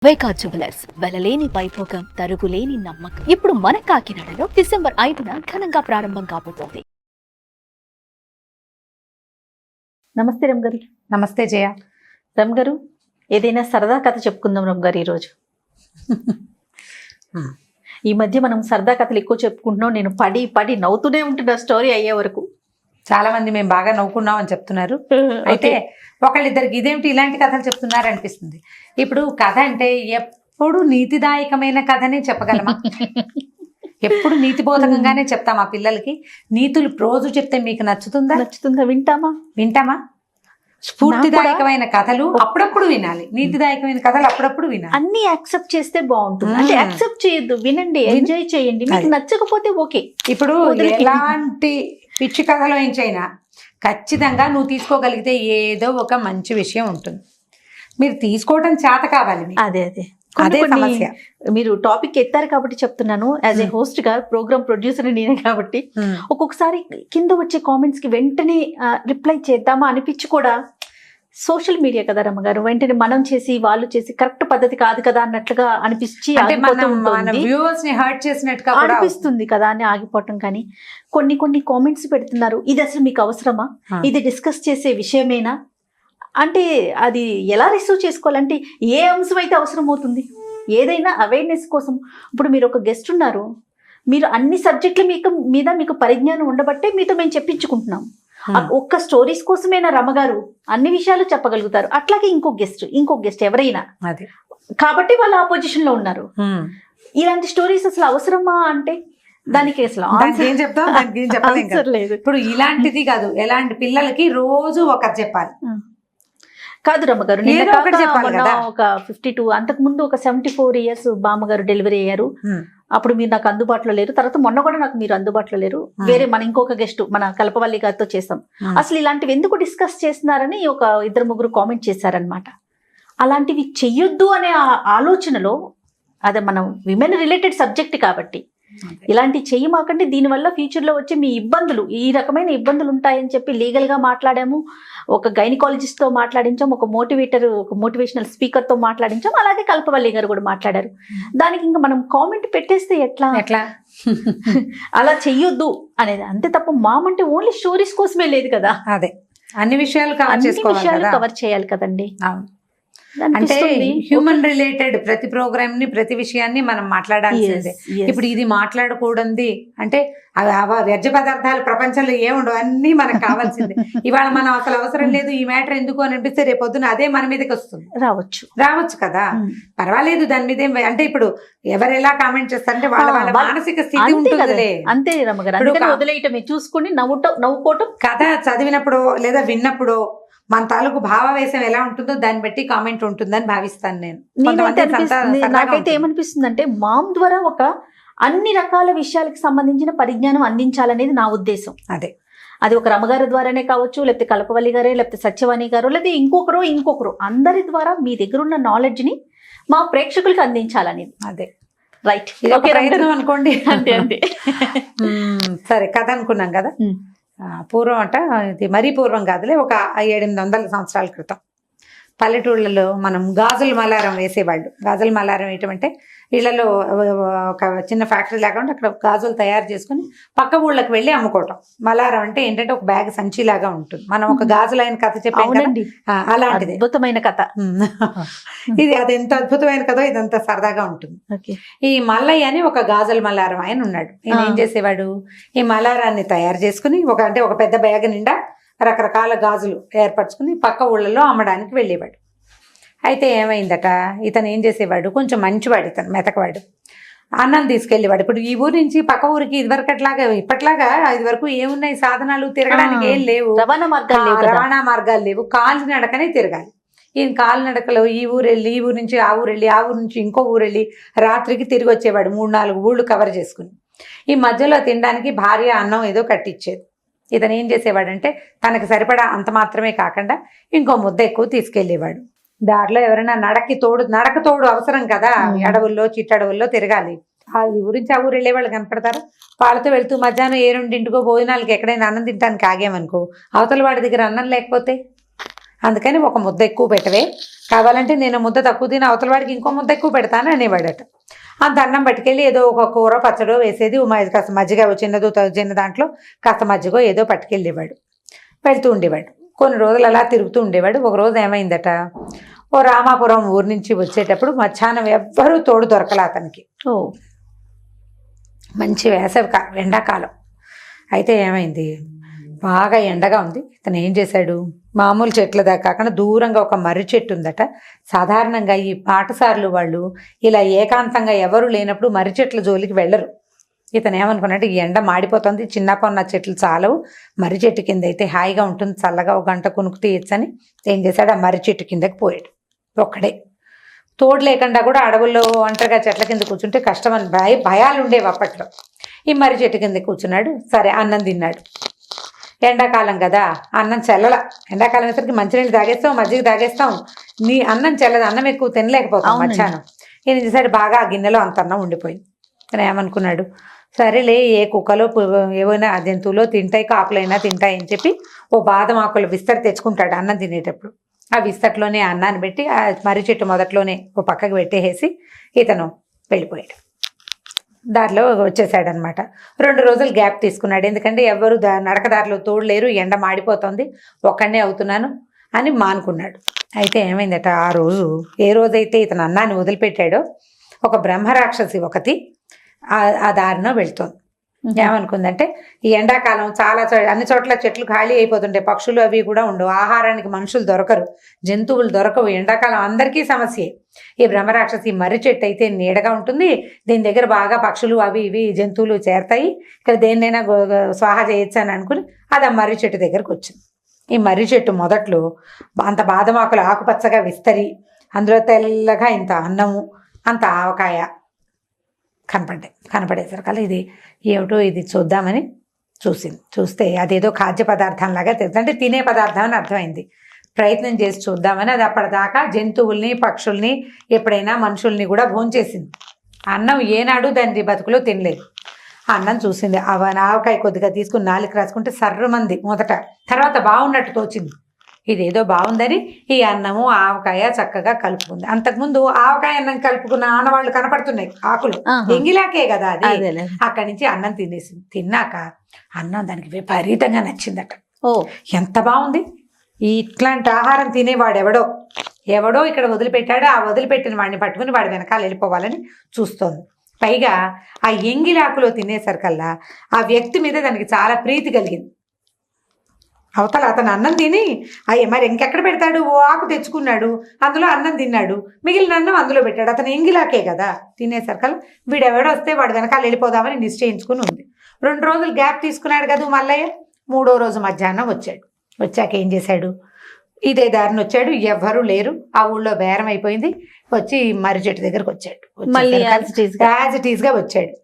వైకా jewellers వెలలేని Vaibhogam తరుగులేని నమ్మకం. ఇప్పుడు మన కాకినాడలో డిసెంబర్ 5న ఘనంగా ప్రారంభం కాబోతోంది. నమస్తే రమ్ గారు. నమస్తే జయ. రమ్ గారు, ఏదైనా సరదా కథ చెప్పుకుందాం రమ్ గారు ఈరోజు. ఈ మధ్య మనం సరదా కథలు ఎక్కువ చెప్పుకుంటున్నాం. నేను పడి పడి నవ్వుతూనే ఉంటున్నా స్టోరీ అయ్యే వరకు. చాలా మంది మేము బాగా నవ్వుకున్నాం అని చెప్తున్నారు. అయితే ఒకళ్ళిద్దరికి ఇదేమిటి ఇలాంటి కథలు చెప్తున్నారు అనిపిస్తుంది. ఇప్పుడు కథ అంటే ఎప్పుడు నీతిదాయకమైన కథనే చెప్పగలమా? ఎప్పుడు నీతిబోధకంగానే చెప్తాం ఆ పిల్లలకి. నీతులు రోజు చెప్తే మీకు నచ్చుతుందా? వింటామా? స్ఫూర్తిదాయకమైన కథలు అప్పుడప్పుడు వినాలి, నీతిదాయకమైన కథలు అప్పుడప్పుడు వినాలి. అన్ని యాక్సెప్ట్ చేస్తే బాగుంటుంది. అంటే యాక్సెప్ట్ చేయొద్దు, వినండి, ఎంజాయ్ చేయండి. మీకు నచ్చకపోతే ఓకే. ఇప్పుడు ఎలాంటి పిచ్చి కథలో ఏంచైనా ఖచ్చితంగా నువ్వు తీసుకోగలిగితే ఏదో ఒక మంచి విషయం ఉంటుంది. మీరు తీసుకోవటం చేత కావాలి. అదే సమస్య. మీరు టాపిక్ ఎత్తారు కాబట్టి చెప్తున్నాను. యాజ్ ఏ హోస్ట్ గా, ప్రోగ్రామ్ ప్రొడ్యూసర్ నేనే కాబట్టి ఒక్కొక్కసారి కింద వచ్చే కామెంట్స్ కి వెంటనే రిప్లై చేద్దామా అనిపించి కూడా, సోషల్ మీడియా కదా రమ్మగారు, వెంటనే మనం చేసి వాళ్ళు చేసి కరెక్ట్ పద్ధతి కాదు కదా అన్నట్లుగా అనిపించి అనిపిస్తుంది కదా అని ఆగిపోవటం. కానీ కొన్ని కామెంట్స్ పెడుతున్నారు, ఇది అసలు మీకు అవసరమా, ఇది డిస్కస్ చేసే విషయమేనా అంటే అది ఎలా రిసీవ్ చేసుకోవాలంటే ఏ అంశం అయితే అవసరం అవుతుంది. ఏదైనా అవేర్నెస్ కోసం. ఇప్పుడు మీరు ఒక గెస్ట్ ఉన్నారు, మీరు అన్ని సబ్జెక్టుల మీద మీకు పరిజ్ఞానం ఉండబట్టే మీతో మేము చెప్పించుకుంటున్నాం. ఒక్క స్టోరీస్ కోసమేనా రమ్మగారు అన్ని విషయాలు చెప్పగలుగుతారు. అట్లాగే ఇంకో గెస్ట్ ఎవరైనా కాబట్టి వాళ్ళు ఆపోజిషన్ లో ఉన్నారు. ఇలాంటి స్టోరీస్ అసలు అవసరమా అంటే దానికి అసలు ఏం చెప్తాం లేదు. ఇప్పుడు ఇలాంటిది కాదు, ఎలాంటి పిల్లలకి రోజు ఒకటి చెప్పాలి కాదు రమ్మగారు. ఒక 52 అంతకు ముందు ఒక 74 years బామ్మగారు డెలివరీ అయ్యారు. అప్పుడు మీరు నాకు అందుబాటులో లేరు. తర్వాత మొన్న కూడా నాకు మీరు అందుబాటులో లేరు. వేరే మన ఇంకొక గెస్ట్ మన కల్పవల్లి గారితో చేసాం. అసలు ఇలాంటివి ఎందుకు డిస్కస్ చేస్తున్నారని ఒక 2-3 కామెంట్ చేశారనమాట. అలాంటివి చెయ్యొద్దు అనే ఆలోచనలో, అదే మనం విమెన్ రిలేటెడ్ సబ్జెక్ట్ కాబట్టి ఇలాంటి చెయ్యమాకండి. దీనివల్ల ఫ్యూచర్ లో వచ్చే మీ ఇబ్బందులు, ఈ రకమైన ఇబ్బందులు ఉంటాయని చెప్పి లీగల్ గా మాట్లాడాము. ఒక గైనకాలజిస్ట్ తో మాట్లాడించాం, ఒక మోటివేషనల్ స్పీకర్ తో మాట్లాడించాం. అలాగే కల్పవల్లి గారు కూడా మాట్లాడారు. దానికి ఇంకా మనం కామెంట్ పెట్టేస్తే ఎట్లా అలా చెయ్యొద్దు అనేది అంతే తప్ప మామంటే ఓన్లీ స్టోరీస్ కోసమే లేదు కదా. అదే అన్ని విషయాలు కవర్ చేయాలి కదండి. అంటే హ్యూమన్ రిలేటెడ్ ప్రతి ప్రోగ్రామ్ ని, ప్రతి విషయాన్ని మనం మాట్లాడాల్సిందే. ఇప్పుడు ఇది మాట్లాడకూడదు అంటే వ్యర్థ పదార్థాలు ప్రపంచంలో ఏముండవు, అన్ని మనకు కావాల్సిందే. ఇవాళ మనం అసలు అవసరం లేదు ఈ మ్యాటర్ ఎందుకు అని అనిపిస్తే రేపొద్దున అదే మన మీదకి వస్తుంది. రావచ్చు కదా, పర్వాలేదు దాని మీద ఏం. అంటే ఇప్పుడు ఎవరు ఎలా కామెంట్ చేస్తారంటే వాళ్ళ మానసిక స్థితి ఉంటుంది. అంతే వదిలేయటమే, చూసుకుని నవ్వుకోవటం. కథ చదివినప్పుడు లేదా విన్నప్పుడు మన తాలూకు భావావేశం ఎలా ఉంటుందో దాన్ని బట్టి కామెంట్ ఉంటుందని భావిస్తాను నేను. నాకైతే ఏమనిపిస్తుంది అంటే మామ్ ద్వారా ఒక అన్ని రకాల విషయాలకు సంబంధించిన పరిజ్ఞానం అందించాలనేది నా ఉద్దేశం. అది ఒక రమగారి ద్వారానే కావచ్చు, లేకపోతే కల్పవల్లి గారే, లేకపోతే సత్యవాణి గారు, లేకపోతే ఇంకొకరు అందరి ద్వారా మీ దగ్గర ఉన్న నాలెడ్జ్ ని మా ప్రేక్షకులకు అందించాలనేది. రైట్ అనుకోండి. అంతే. సరే, కథ అనుకున్నాం కదా. పూర్వం అంట, ఇది మరీ పూర్వం కాదులే, ఒక 700-800 సంవత్సరాల క్రితం పల్లెటూళ్ళలో మనం గాజుల మలారం వేసేవాళ్ళు. గాజుల మలారం ఏంటంటే ఇళ్లలో ఒక చిన్న ఫ్యాక్టరీ లేకుండా అక్కడ గాజులు తయారు చేసుకుని పక్క ఊళ్ళకి వెళ్ళి అమ్ముకోవటం. మలారం అంటే ఏంటంటే ఒక బ్యాగ్ సంచి లాగా ఉంటుంది. మనం ఒక గాజులైన కథ చెప్పాం, అలాంటిది అద్భుతమైన కథ ఇది. అది ఎంత అద్భుతమైన కథ, ఇదంతా సరదాగా ఉంటుంది. ఈ మల్లయ్య అని ఒక గాజుల మలారం ఆయన ఉన్నాడు. ఈయన ఏం చేసేవాడు, ఈ మలారాన్ని తయారు చేసుకుని ఒక పెద్ద బ్యాగ్ నిండా రకరకాల గాజులు ఏర్పరచుకుని పక్క ఊళ్ళలో అమ్మడానికి వెళ్ళేవాడు. అయితే ఏమైందట, ఇతను ఏం చేసేవాడు, కొంచెం మంచివాడు, ఇతను మెతకవాడు. అన్నం తీసుకెళ్ళేవాడు. ఇప్పుడు ఈ ఊరి నుంచి పక్క ఊరికి ఇప్పట్లాగా ఇది వరకు ఏమున్నాయి సాధనాలు, తిరగడానికి ఏం లేవు, రవాణా మార్గాలు లేవు, కాలినడకనే తిరగాలి. ఈయన కాలినడకలో ఈ ఊరు వెళ్ళి, ఈ ఊరు నుంచి ఆ ఊరు వెళ్ళి, ఆ ఊరు నుంచి ఇంకో ఊరు వెళ్ళి రాత్రికి తిరిగి వచ్చేవాడు. 3-4 ఊళ్ళు కవర్ చేసుకుని. ఈ మధ్యలో తినడానికి భార్య అన్నం ఏదో కట్టించేది. ఇతను ఏం చేసేవాడంటే తనకు సరిపడా అంత మాత్రమే కాకుండా ఇంకో ముద్ద ఎక్కువ తీసుకెళ్లేవాడు. దారిలో ఎవరైనా నడక తోడు అవసరం కదా, అడవుల్లో చిట్టడవుల్లో తిరగాలి. ఈ ఊరించి ఆ ఊరు వెళ్ళే వాళ్ళు కనపడతారు. వాళ్ళతో వెళ్తూ మధ్యాహ్నం 2-2 భోజనాలకి ఎక్కడైనా అన్నం తినడానికి ఆగామనుకో, అవతల వాడి దగ్గర అన్నం లేకపోతే అందుకని ఒక ముద్ద ఎక్కువ పెట్టవే, కావాలంటే నేను ముద్ద తక్కువ తిని అవతల వాడికి ఇంకో ముద్ద ఎక్కువ పెడతాను అనేవాడట. అంత అన్నం పట్టుకెళ్ళి ఏదో ఒక కూర పచ్చడో వేసేది, కాస్త మజ్జిగ చిన్న దాంట్లో కాస్త మజ్జిగో ఏదో పట్టుకెళ్ళేవాడు, వెళ్తూ ఉండేవాడు. కొన్ని రోజులు అలా తిరుగుతూ ఉండేవాడు. ఒక రోజు ఏమైందట, ఓ రామాపురం ఊరు నుంచి వచ్చేటప్పుడు మధ్యాహ్నం ఎవ్వరూ తోడు దొరకలే అతనికి. మంచి ఎండాకాలం అయితే ఏమైంది, బాగా ఎండగా ఉంది. ఇతను ఏం చేశాడు, మామూలు చెట్ల దాకా కాకుండా దూరంగా ఒక మర్రి చెట్టు ఉందట. సాధారణంగా ఈ పాటసారులు వాళ్ళు ఇలా ఏకాంతంగా ఎవరు లేనప్పుడు మర్రి చెట్ల జోలికి వెళ్ళరు. ఇతను ఏమనుకున్నాడు, ఈ ఎండ మాడిపోతుంది, చిన్నపన్న చెట్లు చాలవు, మర్రి చెట్టు కింద అయితే హాయిగా ఉంటుంది, చల్లగా ఒక గంట కొనుక్కు తీయచ్చని ఏం చేశాడు, ఆ మర్రి చెట్టు కిందకి పోయాడు ఒక్కడే. తోడు లేకుండా కూడా అడవుల్లో ఒంటరిగా చెట్ల కింద కూర్చుంటే కష్టం అని భయాలు ఉండేవి అప్పట్లో. ఈ మర్రి చెట్టు కింద కూర్చున్నాడు. సరే అన్నం తిన్నాడు. ఎండాకాలం కదా, అన్నం చెల్లల. ఎండాకాలం వేసరికి మంచినీళ్ళు తాగేస్తాం, మజ్జిగ తాగేస్తాం, నీ అన్నం చెల్లదు, అన్నం ఎక్కువ తినలేకపోతాం మధ్యాహ్నం. ఈయన చేశాడు, బాగా ఆ గిన్నెలో అంత అన్నం ఉండిపోయింది. తను ఏమనుకున్నాడు, సరేలే ఏ కుక్కలో ఏవైనా జంతువులో తింటాయి, కాకులైనా తింటాయి అని చెప్పి ఓ బాదం ఆకుల విస్తరి తెచ్చుకుంటాడు అన్నం తినేటప్పుడు. ఆ విస్తట్లోనే అన్నాన్ని పెట్టి ఆ మర్రి చెట్టు మొదట్లోనే ఓ పక్కకు పెట్టేసి ఇతను వెళ్ళిపోయాడు. దారిలో వచ్చేసాడనమాట. 2 రోజులు గ్యాప్ తీసుకున్నాడు. ఎందుకంటే ఎవరు నడకదారిలో తోడలేరు, ఎండ మాడిపోతుంది, ఒక్కడనే అవుతున్నాను అని మానుకున్నాడు. అయితే ఏమైందట, ఆ రోజు ఏ రోజైతే ఇతను అన్నాన్ని వదిలిపెట్టాడో ఒక బ్రహ్మరాక్షసి ఒకటి ఆ దారిలో వెళ్తోంది. ఏమనుకుందంటే, ఈ ఎండాకాలం చాలా అన్ని చోట్ల చెట్లు ఖాళీ అయిపోతుంటాయి, పక్షులు అవి కూడా ఉండవు, ఆహారానికి మనుషులు దొరకరు, జంతువులు దొరకవు, ఎండాకాలం అందరికీ సమస్యే. ఈ బ్రహ్మరాక్షసి మర్రి చెట్టు అయితే నీడగా ఉంటుంది, దీని దగ్గర బాగా పక్షులు అవి ఇవి జంతువులు చేరతాయి, ఇక్కడ దేన్నైనా స్వాహ చేయొచ్చు అని అనుకుని అది ఆ మర్రి చెట్టు దగ్గరకు వచ్చింది. ఈ మర్రి చెట్టు మొదట్లో అంత బాదమాకులు ఆకుపచ్చగా విస్తరి, అందులో తెల్లగా ఇంత అన్నము, అంత ఆవకాయ కనపడేసరికల్లా ఇది ఏమిటో ఇది చూద్దామని చూస్తే అదేదో ఖాద్య పదార్థంలాగా తెలుసు, అంటే తినే పదార్థం అని అర్థమైంది. ప్రయత్నం చేసి చూద్దామని అది అప్పటిదాకా జంతువుల్ని పక్షుల్ని ఎప్పుడైనా మనుషుల్ని కూడా భోంచేసింది. అన్నం ఏనాడు దాని బతుకులో తినలేదు. అన్నం చూసింది, ఆవకాయ కొద్దిగా తీసుకుని నాలుగు రాసుకుంటే సర్రమంది మొదట, తర్వాత బాగున్నట్టు తోచింది. ఇదేదో బాగుందని ఈ అన్నము ఆవకాయ చక్కగా కలుపుకుంది. అంతకుముందు ఆవకాయ అన్నం కలుపుకున్న ఆనవాళ్ళు కనపడుతున్నాయి ఆకులు, ఎంగిలాకే కదా అది. అక్కడి నుంచి అన్నం తినేసింది. తిన్నాక అన్నం దానికి విపరీతంగా నచ్చిందట. ఎంత బాగుంది, ఇట్లాంటి ఆహారం తినేవాడు ఎవడో ఇక్కడ వదిలిపెట్టాడు, ఆ వదిలిపెట్టిన వాడిని పట్టుకుని వాడి వెనకాల వెళ్ళిపోవాలని చూస్తోంది. పైగా ఆ ఎంగిలాకులో తినేసరికల్లా ఆ వ్యక్తి మీద దానికి చాలా ప్రీతి కలిగింది. అవతల అతను అన్నం తిని మరి ఇంకెక్కడ పెడతాడు, ఓ ఆకు తెచ్చుకున్నాడు, అందులో అన్నం తిన్నాడు, మిగిలిన అన్నం అందులో పెట్టాడు. అతను ఎంగిలాకే కదా తినేసరికల్లా వీడెవడో వస్తే వాడు వెనకాల వెళ్ళిపోదామని నిశ్చయించుకుని ఉంది. 2 రోజులు గ్యాప్ తీసుకున్నాడు కదా మల్లయ్య. 3వ రోజు మధ్యాహ్నం వచ్చాడు. వచ్చాక ఏం చేశాడు, ఇదే దారిని వచ్చాడు, ఎవ్వరూ లేరు, ఆ ఊళ్ళో బేరం అయిపోయింది. వచ్చి మర్రి చెట్టు దగ్గరకు వచ్చాడు. యాజ్ ఇట్ ఈస్గా వచ్చాడు.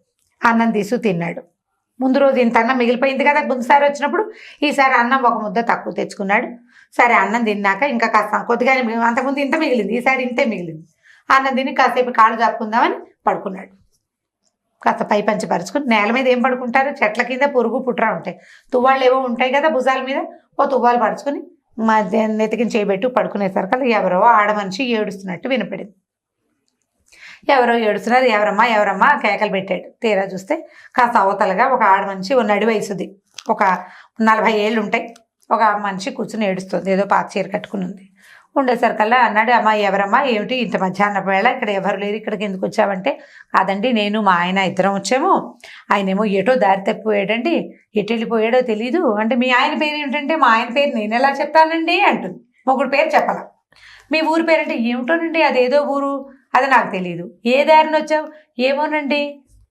అన్నం తీసు తిన్నాడు. ముందు రోజు ఇంత అన్నం మిగిలిపోయింది కదా ముందుసారి వచ్చినప్పుడు, ఈసారి అన్నం ఒక ముద్ద తక్కువ తెచ్చుకున్నాడు. సరే అన్నం తిన్నాక ఇంకా కాస్త కొద్దిగా, అంతకుముందు ఇంత మిగిలింది, ఈసారి ఇంతే మిగిలింది. అన్నం తిని కాసేపు కాళ్ళు చాపుకుందామని పడుకున్నాడు. కాస్త పై పంచి పరుచుకుని, నేల మీద ఏం పడుకుంటారు, చెట్ల కింద పురుగు పుట్రా ఉంటాయి, తువ్వాళ్ళు ఏవో ఉంటాయి కదా భుజాల మీద, ఓ తువ్వాలు పరుచుకుని నెతికిని చేయబెట్టు పడుకునేసరికి ఎవరో ఆడ మనిషి ఏడుస్తున్నట్టు వినపడింది. ఎవరో ఏడుస్తున్నారు, ఎవరమ్మా కేకలు పెట్టాడు. తీరా చూస్తే కాస్త అవతలగా ఒక ఆడ మనిషి, ఓ నడి వయసుది, ఒక 40 ఏళ్ళు ఉంటాయి, ఒక మనిషి కూర్చుని ఏడుస్తుంది, ఏదో పాత చీర కట్టుకుని ఉంది. ఉండేసరికల్లా అన్నాడు, అమ్మా ఎవరమ్మా, ఏమిటి ఇంత మధ్యాహ్నం వేళ ఇక్కడ ఎవరు లేరు, ఇక్కడికి ఎందుకు వచ్చావంటే, కాదండి నేను మా ఆయన ఇద్దరం వచ్చాము, ఆయనేమో ఎటో దారి తప్పిపోయాడండి, ఎటు వెళ్ళిపోయాడో తెలీదు అంటే, మీ ఆయన పేరు ఏమిటంటే, మా ఆయన పేరు నేను ఎలా చెప్తానండి అంటుంది. మొగుడు పేరు చెప్పాల. మీ ఊరు పేరంటే, ఏమిటోనండి అదేదో ఊరు, అది నాకు తెలియదు. ఏ దారిని వచ్చావు, ఏమోనండి,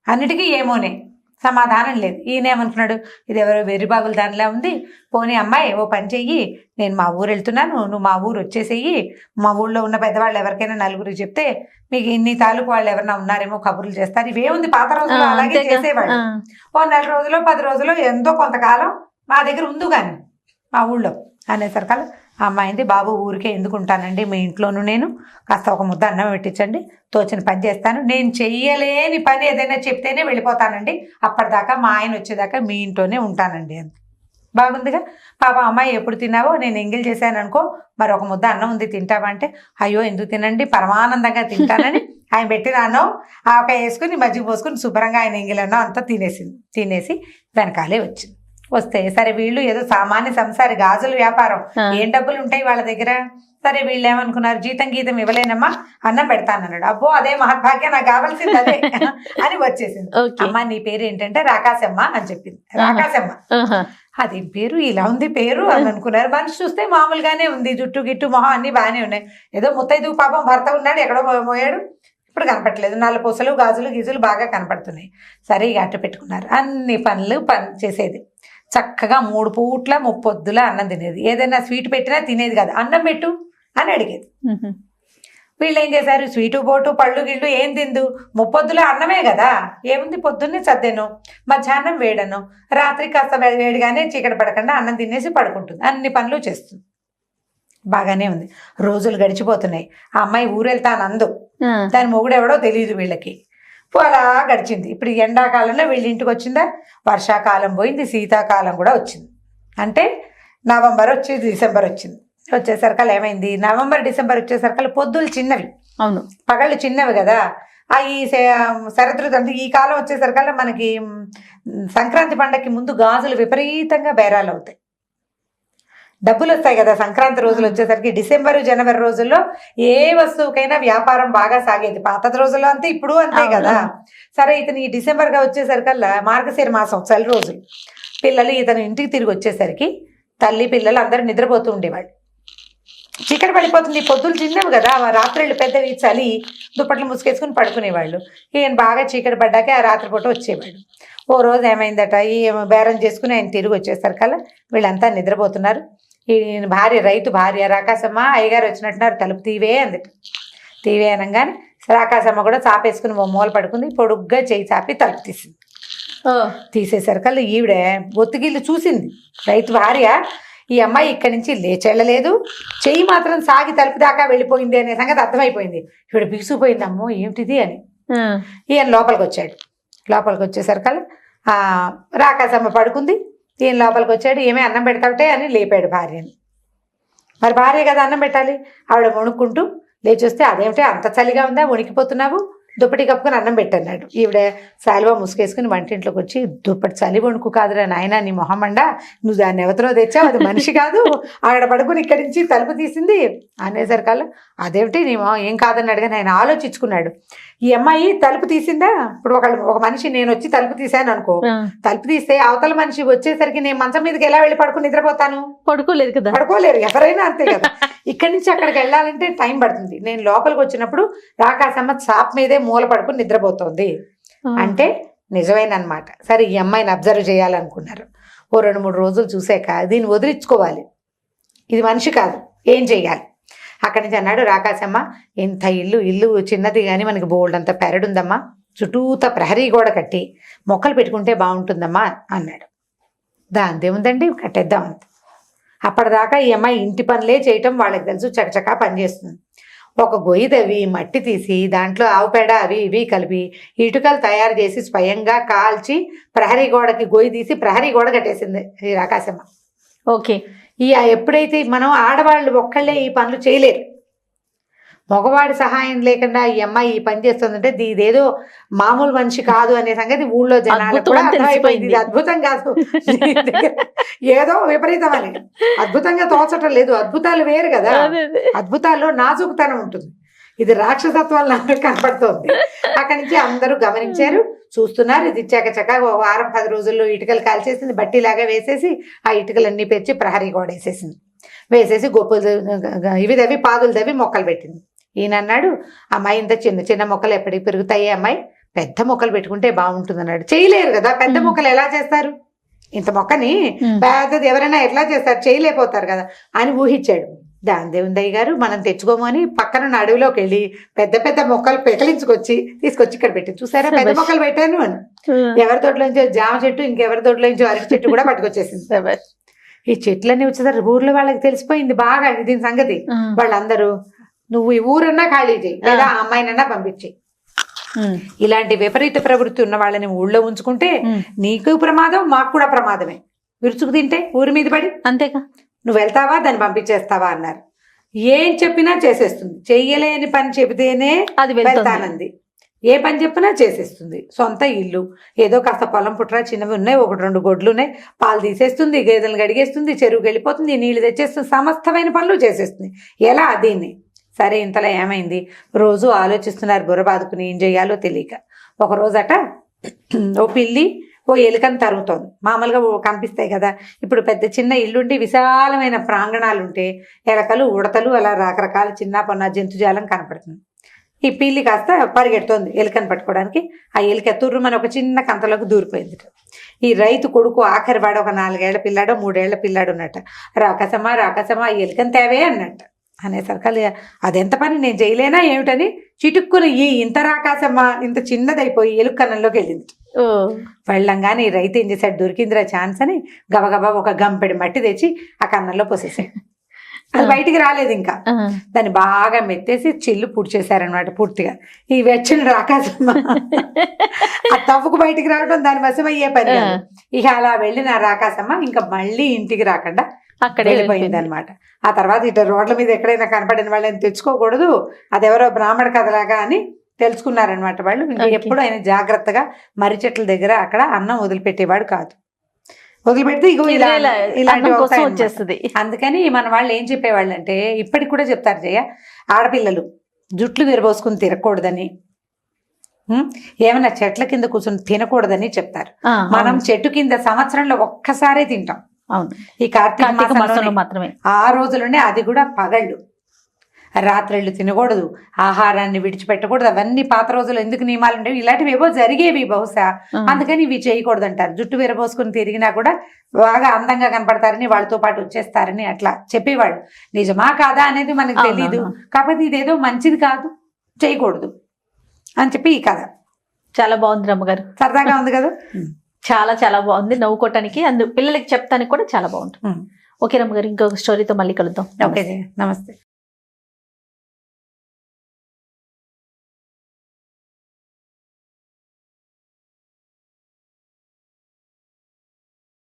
అన్నిటికీ ఏమోనే, సమాధానం లేదు. ఈయనేమనుకున్నాడు, ఇది ఎవరో వెర్రిబాగుల దానిలా ఉంది, పోనీ అమ్మాయి ఓ పని చెయ్యి, నేను మా ఊరు వెళ్తున్నాను, నువ్వు మా ఊరు వచ్చేసేయి, మా ఊళ్ళో ఉన్న పెద్దవాళ్ళు ఎవరికైనా నలుగురికి చెప్తే మీకు ఇన్ని తాలూకు వాళ్ళు ఎవరైనా ఉన్నారేమో కబుర్లు చేస్తారు. ఇవేముంది, పాత రోజుల్లో అలాగే చేసేవాళ్ళు. ఓ 4 రోజులో 10 రోజులో ఎంతో కొంతకాలం మా దగ్గర ఉందు కానీ మా ఊళ్ళో అనేసరికల్లా అమ్మాయింది, బాబు ఊరికే ఎందుకు ఉంటానండి, మీ ఇంట్లోనూ నేను కాస్త ఒక ముద్ద అన్నం పెట్టించండి, తోచిన పని చేస్తాను, నేను చెయ్యలేని పని ఏదైనా చెప్తేనే వెళ్ళిపోతానండి, అప్పటిదాకా మా ఆయన వచ్చేదాకా మీ ఇంట్లోనే ఉంటానండి అని. బాగుందిగా. పాప అమ్మాయి ఎప్పుడు తిన్నావో, నేను ఎంగిల్ చేశాను అనుకో, మరి ఒక ముద్ద అన్నం ఉంది తింటావా అంటే, అయ్యో ఎందుకు తినండి, పరమానందంగా తింటానని ఆయన పెట్టిన అన్నం ఆవకాయ వేసుకుని మజ్జిగ పోసుకుని శుభ్రంగా ఆయన ఎంగిల్ అన్నం అంతా తినేసి వెనకాలే వచ్చింది. వస్తే సరే వీళ్ళు ఏదో సామాన్య సంసారి గాజుల వ్యాపారం, ఏం డబ్బులు ఉంటాయి వాళ్ళ దగ్గర. సరే వీళ్ళు ఏమనుకున్నారు, జీతం గీతం ఇవ్వలేనమ్మా, అన్నం పెడతానన్నాడు. అబ్బో అదే మహద్భాగ్యం, నాకు కావాల్సింది అదే అని వచ్చేసింది. అమ్మ నీ పేరు ఏంటంటే రాకాశమ్మ అని చెప్పింది. రాకాశమ్మ, అదేం పేరు ఇలా ఉంది పేరు అని అనుకున్నారు. మనిషి చూస్తే మామూలుగానే ఉంది, జుట్టు గిట్టు మొహం అన్ని బాగానే ఉన్నాయి. ఏదో ముత్తైదు పాపం భర్త ఉన్నాడు, ఎక్కడో పోయాడు, ఇప్పుడు కనపట్లేదు. నల్ల పూసలు గాజులు గీజులు బాగా కనపడుతున్నాయి. సరే ఇక అట్ట పెట్టుకున్నారు. అన్ని పనులు చేసేది చక్కగా. 3 పూట్ల 3 పొద్దుల అన్నం తినేది. ఏదైనా స్వీట్ పెట్టినా తినేది కాదు, అన్నం పెట్టు అని అడిగేది. వీళ్ళు ఏం చేశారు, స్వీటు బోటు పళ్ళు గిళ్ళు ఏం తిందు, 3 పొద్దుల అన్నమే కదా, ఏముంది పొద్దున్నే సర్దేను, మధ్యాహ్నం వేడను, రాత్రి కాస్త వేడిగానే చీకటి పడకుండా అన్నం తినేసి పడుకుంటుంది. అన్ని పనులు చేస్తుంది. బాగానే ఉంది. రోజులు గడిచిపోతున్నాయి. ఆ అమ్మాయి ఊరెళ్తానందు, దాని మొగుడు ఎవడో తెలియదు వీళ్ళకి. అలా గడిచింది. ఇప్పుడు ఎండాకాలంలో వీళ్ళ ఇంటికి వచ్చిందా, వర్షాకాలం పోయింది, శీతాకాలం కూడా వచ్చింది. అంటే నవంబర్ వచ్చి డిసెంబర్ వచ్చింది. వచ్చేసరికల్ ఏమైంది, నవంబర్ డిసెంబర్ వచ్చేసరికల్ పొద్దులు చిన్నవి, అవును పగళ్ళు చిన్నవి కదా. ఈ శరదృతు అంటే ఈ కాలం వచ్చేసరికల్లా మనకి సంక్రాంతి పండగకి ముందు గాజులు విపరీతంగా బేరాలు అవుతాయి, డబ్బులు వస్తాయి కదా. సంక్రాంతి రోజులు వచ్చేసరికి డిసెంబరు జనవరి రోజుల్లో ఏ వస్తువుకైనా వ్యాపారం బాగా సాగేది. పాత రోజుల్లో అంతే, ఇప్పుడు అంతే కదా. సరే ఇతను ఈ డిసెంబర్గా వచ్చేసరికల్లా మార్గశిర మాసం చలి రోజులు, పిల్లలు ఇతను ఇంటికి తిరిగి వచ్చేసరికి తల్లి పిల్లలు అందరూ నిద్రపోతూ ఉండేవాళ్ళు. చీకటి పడిపోతుంది, పొద్దులు చిన్నవి కదా, రాత్రిళ్ళు పెద్దవి, చలి, దుప్పట్లు ముసుకేసుకుని పడుకునేవాళ్ళు. ఈయన బాగా చీకటి పడ్డాకే ఆ రాత్రిపూట వచ్చేవాళ్ళు. ఓ రోజు ఏమైందట, ఈ బేరం చేసుకుని ఆయన తిరిగి వచ్చేసరికల్లా వీళ్ళంతా నిద్రపోతున్నారు. ఈయన భార్య, రైతు భార్య రాకాశమ్మ, అయ్యగారు వచ్చినట్టున్నారు, తలుపు తీవే అందుకు. తీవే అనగానే రాకాశమ్మ కూడా చాపేసుకుని మూల పడుకుంది. పొడుగ్గా చేయి చాపి తలుపు తీసింది. తీసేసరికల్లా ఈవిడ ఒత్తిగిల్లు చూసింది. రైతు భార్య, ఈ అమ్మాయి ఇక్కడి నుంచి లేచెళ్ళలేదు, చెయ్యి మాత్రం సాగి తలుపు దాకా వెళ్ళిపోయింది అనే సంగతి అర్థమైపోయింది. ఈవిడ బిగుసిపోయింది, అమ్మో ఏమిటిది అని. ఈయన లోపలికి వచ్చాడు. లోపలికి వచ్చేసరికల్లా రాకాశమ్మ పడుకుంది. ఈయన లోపలికి వచ్చాడు. ఏమే అన్నం పెడతావుటే అని లేపాడు భార్యని. మరి భార్య కదా అన్నం పెట్టాలి. ఆవిడ వణుక్కుంటూ లేచొస్తే, అదేమిటే అంత చలిగా ఉందా, వణికిపోతున్నావు, దుప్పటి కప్పుకొని అన్నం పెట్టన్నాడు. ఈవిడ శాలువా ముసుకేసుకుని వంటింట్లోకి వచ్చి, దుప్పటి చలి వణుకు కాదురా నాయన నీ మొహమండా, నువ్వు దాన్ని ఎవరితో తెచ్చావు, అది మనిషి కాదు, ఆవిడ పడుకుని ఇక్కడి నుంచి తలుపు తీసింది అనేసరికల్లా, అదేమిటి నీ మొహం ఏం కాదన్నాడు. కానీ ఆయన ఆలోచించుకున్నాడు, ఈ అమ్మాయి తలుపు తీసిందా, ఇప్పుడు ఒక మనిషి నేను వచ్చి తలుపు తీసాను అనుకో, తలుపు తీస్తే అవతల మనిషి వచ్చేసరికి నేను మంచం మీదకి ఎలా వెళ్ళి పడుకుని నిద్రపోతాను, పడుకోలేదు కదా, పడుకోలేరు ఎవరైనా అంతే కదా. ఇక్కడి నుంచి అక్కడికి వెళ్ళాలంటే టైం పడుతుంది. నేను లోపలికి వచ్చినప్పుడు రాకాశమ్మ చాప్ మీదే మూల పడుకుని నిద్రపోతుంది అంటే నిజమేనమాట. సరే ఈ అమ్మాయిని అబ్జర్వ్ చేయాలనుకున్నారు. ఓ 2-3 రోజులు చూసాక దీన్ని వదిలించుకోవాలి, ఇది మనిషి కాదు, ఏం చెయ్యాలి. అక్కడి నుంచి అన్నాడు, రాకాశమ్మ ఇంత ఇల్లు చిన్నది కానీ మనకి బోల్డ్ అంత పెరడుందమ్మా, చుట్టూత ప్రహరీ గోడ కట్టి మొక్కలు పెట్టుకుంటే బాగుంటుందమ్మా అన్నాడు. దాందేముందండి, కట్టేద్దామంత. అప్పటిదాకా ఈ అమ్మాయి ఇంటి పనులే చేయటం వాళ్ళకి తెలుసు, చకచకా పనిచేస్తుంది. ఒక గొయ్యి తవ్వి మట్టి తీసి దాంట్లో ఆవు పేడ అవి ఇవి కలిపి ఇటుకలు తయారు చేసి స్వయంగా కాల్చి ప్రహరీ గోడకి గొయ్యి తీసి ప్రహరీ గోడ కట్టేసింది ఈ రాకాశమ్మ. ఓకే, ఎప్పుడైతే మనం ఆడవాళ్ళు ఒక్కళ్ళే ఈ పనులు చేయలేరు, మగవాడి సహాయం లేకుండా ఈ అమ్మాయి ఈ పని చేస్తుందంటే ఇదేదో మామూలు మనిషి కాదు అనే సంగతి ఊళ్ళో జనాలకు కూడా అర్థమైపోయింది. ఇది అద్భుతం కాదు, ఏదో విపరీతం అని. అద్భుతంగా తోచటం లేదు, అద్భుతాలు వేరు కదా, అద్భుతాల్లో నాజుకుతనం ఉంటుంది, ఇది రాక్షసత్వం నాకు కనపడుతోంది. అక్కడి నుంచి అందరూ గమనించారు, చూస్తున్నారు. ఇది చకచక 1-10 రోజుల్లో ఇటుకలు కాల్చేసింది, బట్టిలాగా వేసేసి ఆ ఇటుకలన్నీ పెంచి ప్రహరీ గోడ వేసేసి గొప్పలు ఇవి దవి పాదులు దవి మొక్కలు పెట్టింది. ఈయన అన్నాడు, అమ్మాయి ఇంత చిన్న చిన్న మొక్కలు ఎప్పటికి పెరుగుతాయి, అమ్మాయి పెద్ద మొక్కలు పెట్టుకుంటే బాగుంటుంది అన్నాడు. చేయలేరు కదా, పెద్ద మొక్కలు ఎలా చేస్తారు, ఇంత మొక్కని పెద్దది ఎవరైనా ఎట్లా చేస్తారు, చేయలేకపోతారు కదా అని ఊహించాడు. దాందేవుందయ్య గారు మనం తెచ్చుకోమని పక్కన అడవిలోకి వెళ్ళి పెద్ద మొక్కలు తీసుకొచ్చి ఇక్కడ పెట్టి, చూసారా పెద్ద మొక్కలు పెట్టాను అని. ఎవరి తోటలోంచో జామ చెట్టు, ఇంకెవరి తోటలోంచో అరటి చెట్టు కూడా పట్టుకొచ్చేసింది. ఈ చెట్లన్నీ వచ్చేసరికి ఊర్లో వాళ్ళకి తెలిసిపోయింది బాగా దీని సంగతి. వాళ్ళందరూ నువ్వు ఈ ఊరన్నా ఖాళీ చేయి, లేదా ఆ అమ్మాయినన్నా పంపించేయి, ఇలాంటి విపరీత ప్రవృత్తి ఉన్న వాళ్ళని ఊళ్ళో ఉంచుకుంటే నీకు ప్రమాదం, మాకు కూడా ప్రమాదమే. విరుచుకు తింటే ఊరి మీద పడి అంతేగా. నువ్వు వెళ్తావా దాన్ని పంపించేస్తావా అన్నారు. ఏం చెప్పినా చేసేస్తుంది. చెయ్యలేని పని చెబితేనే అది వెళ్తుంది. వెళ్తానంది. ఏ పని చెప్పినా చేసేస్తుంది. సొంత ఇల్లు, ఏదో కాస్త పొలం పుట్రా చిన్నవి ఉన్నాయి, 1-2 గొడ్లు ఉన్నాయి, పాలు తీసేస్తుంది, గేదెలు గడిగేస్తుంది, చెరువుకి వెళ్ళిపోతుంది, నీళ్లు తెచ్చేస్తుంది, సమస్తమైన పనులు చేసేస్తుంది. ఎలా దీన్ని? సరే ఇంతలో ఏమైంది, రోజు ఆలోచిస్తున్నారు బుర్ర బాదుకుని ఏం చేయాలో తెలియక. ఒక రోజట ఓ పిల్లి ఓ ఎలుకని తరుగుతోంది. మామూలుగా కనిపిస్తాయి కదా, ఇప్పుడు పెద్ద చిన్న ఇల్లుండి విశాలమైన ప్రాంగణాలు ఉంటే ఎలకలు, ఉడతలు అలా రకరకాల చిన్న పొన్న జంతుజాలం కనపడుతుంది. ఈ పిల్లి కాస్త పరిగెడుతోంది ఎలుకని పట్టుకోవడానికి. ఆ ఎలుక తుర్రుమని ఒక చిన్న కంతలోకి దూరిపోయింది. ఈ రైతు కొడుకు ఆఖరి వాడు ఒక 4 ఏళ్ల పిల్లాడో 3 ఏళ్ల పిల్లాడు ఉన్నట్ట. రాకసమా రాకసమా ఎలుకని తేవే అన్నట్ట. అనేసరికి అదెంత పని, నేను చేయలేనా ఏమిటని చిటుక్కుని ఇంత రాకాసమ్మ ఇంత చిన్నదైపోయి ఎలుక కన్నంలోకి వెళ్ళింది. వెళ్ళంగానే ఈ రైతు ఏం చేశాడు, దొరికిందిరా ఛాన్స్ అని గబగబా ఒక గంపెడి మట్టి తెచ్చి ఆ కన్నంలో పోసేసాడు. అది బయటికి రాలేదు. ఇంకా దాన్ని బాగా మెత్తేసి చిల్లు పూడ్చేశారనమాట పూర్తిగా. ఈ వెచ్చని రాకాసమ్మ ఆ తవ్వుకు బయటికి రావడం దాని వశం అయ్యే పని కాదు. ఇక అలా వెళ్ళిన రాకాసమ్మ ఇంకా మళ్ళీ ఇంటికి రాకుండా అక్కడ వెళ్ళిపోయింది అనమాట. ఆ తర్వాత ఇటు రోడ్ల మీద ఎక్కడైనా కనపడిన వాళ్ళని తెచ్చుకోకూడదు, అదెవరో బ్రాహ్మణ కథలాగా అని తెలుసుకున్నారనమాట వాళ్ళు. ఇంకా ఎప్పుడు ఆయన జాగ్రత్తగా మర్రి చెట్ల దగ్గర అక్కడ అన్నం వదిలిపెట్టేవాడు కాదు. వదిలిపెడితే ఇగో ఇలాంటి వచ్చేస్తుంది. అందుకని మన వాళ్ళు ఏం చెప్పేవాళ్ళు అంటే, ఇప్పటికి కూడా చెప్తారు జయ, ఆడపిల్లలు జుట్లు విరబోసుకుని తిరగకూడదని, ఏమైనా చెట్ల కింద కూర్చొని తినకూడదని చెప్తారు. మనం చెట్టు కింద సంవత్సరంలో ఒక్కసారే తింటాం. అవును, ఈ కార్తీక మాసంలో మాత్రమే. ఆ రోజులోనే, అది కూడా పగళ్ళు. రాత్రిళ్ళు తినకూడదు, ఆహారాన్ని విడిచిపెట్టకూడదు. అవన్నీ పాత రోజులు ఎందుకు నియమాలు ఉండేవి, ఇలాంటివి ఏవో జరిగేవి బహుశా, అందుకని ఇవి చేయకూడదు అంటారు. జుట్టు విరబోసుకుని తిరిగినా కూడా బాగా అందంగా కనపడతారని, వాళ్ళతో పాటు వచ్చేస్తారని అట్లా చెప్పేవాళ్ళు. నిజమా కాదా అనేది మనకు తెలీదు. కాకపోతే ఇదేదో మంచిది కాదు, చేయకూడదు అని చెప్పి ఈ కథ. చాలా బాగుంది రమ్మగారు, సరదాగా ఉంది కదా. చాలా చాలా బాగుంది, నవ్వుకోవటానికి, పిల్లలకి చెప్తానికి కూడా చాలా బాగుంటుంది. ఓకే రమ్మగారు, ఇంకొక స్టోరీతో మళ్ళీ కలుద్దాం. ఓకే, నమస్తే.